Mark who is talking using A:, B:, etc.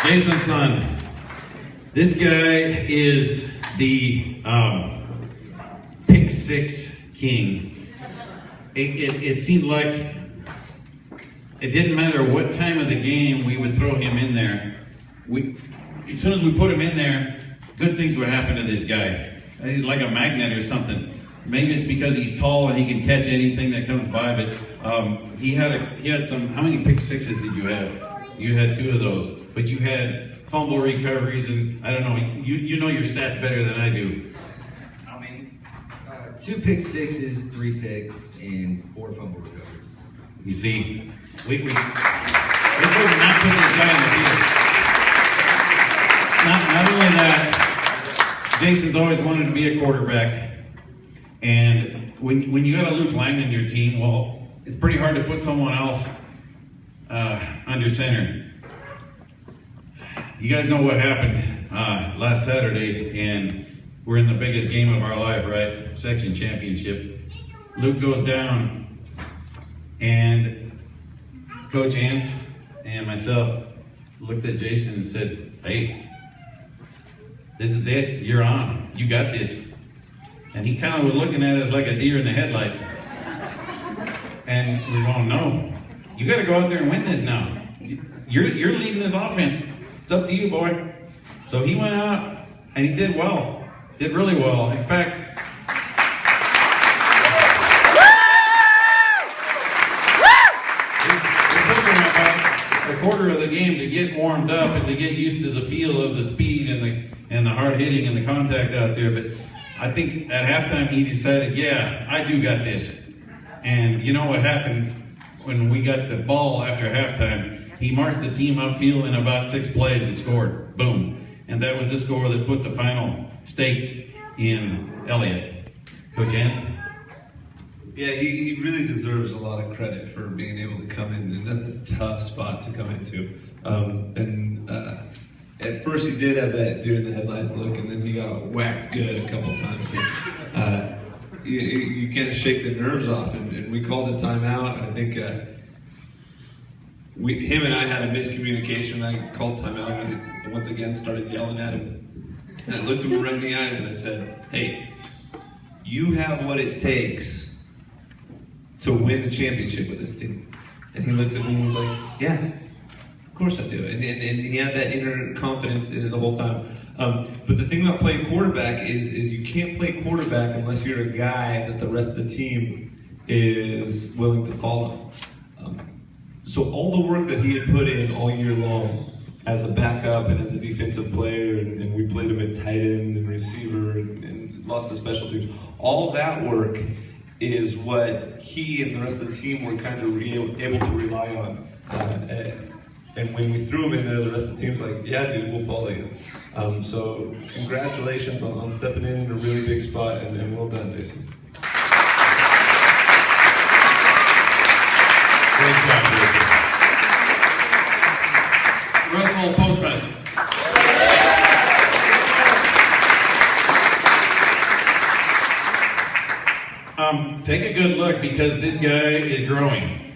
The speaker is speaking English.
A: Jason's son. This guy is the pick six king. It seemed like it didn't matter what time of the game we would throw him in there. As soon as we put him in there, good things would happen to this guy. He's like a magnet or something. Maybe it's because he's tall and he can catch anything that comes by, but he had some. How many pick sixes did you have? You had 2 of those, but you had fumble recoveries, and I don't know. You know your stats better than I do.
B: I mean, 2 pick sixes, 3 picks, and 4 fumble recoveries.
A: You see, we could not put this guy in the field. Not only that, Jason's always wanted to be a quarterback. And when you got a Luke Lang in your team, well, it's pretty hard to put someone else under center. You guys know what happened last Saturday, and we're in the biggest game of our life, right? Section championship. Luke goes down, and Coach Ants and myself looked at Jason and said, "Hey, this is it. You're on. You got this." And he kind of was looking at us like a deer in the headlights. And we're going, "No, you got to go out there and win this now. You're leading this offense. It's up to you, boy." So he went out and he did well. Did really well. In fact, it took him about a quarter of the game to get warmed up and to get used to the feel of the speed and the hard hitting and the contact out there. But I think at halftime he decided, yeah, I do got this. And you know what happened when we got the ball after halftime? He marched the team upfield in about 6 plays and scored. Boom. And that was the score that put the final stake in Elliott. Coach Hansen?
C: Yeah, he really deserves a lot of credit for being able to come in, and that's a tough spot to come into. At first he did have that deer in the headlights look, and then he got whacked good a couple times. You kind of shake the nerves off, and we called a timeout. I think him and I had a miscommunication. I called timeout, and I once again started yelling at him. And I looked him right in the eyes and I said, "Hey, you have what it takes to win the championship with this team." And he looks at me and he's like, "Yeah, of course I do." And he had that inner confidence in it the whole time. But the thing about playing quarterback is you can't play quarterback unless you're a guy that the rest of the team is willing to follow. So all the work that he had put in all year long as a backup and as a defensive player, and we played him at tight end and receiver and lots of special teams, all that work is what he and the rest of the team were kind of able to rely on. And when we threw him in there, the rest of the team's like, "Yeah, dude, we'll follow you." So congratulations on stepping in a really big spot, and well done, Jason.
A: Great job, Jason. Russell Postmaster. Take a good look, because this guy is growing.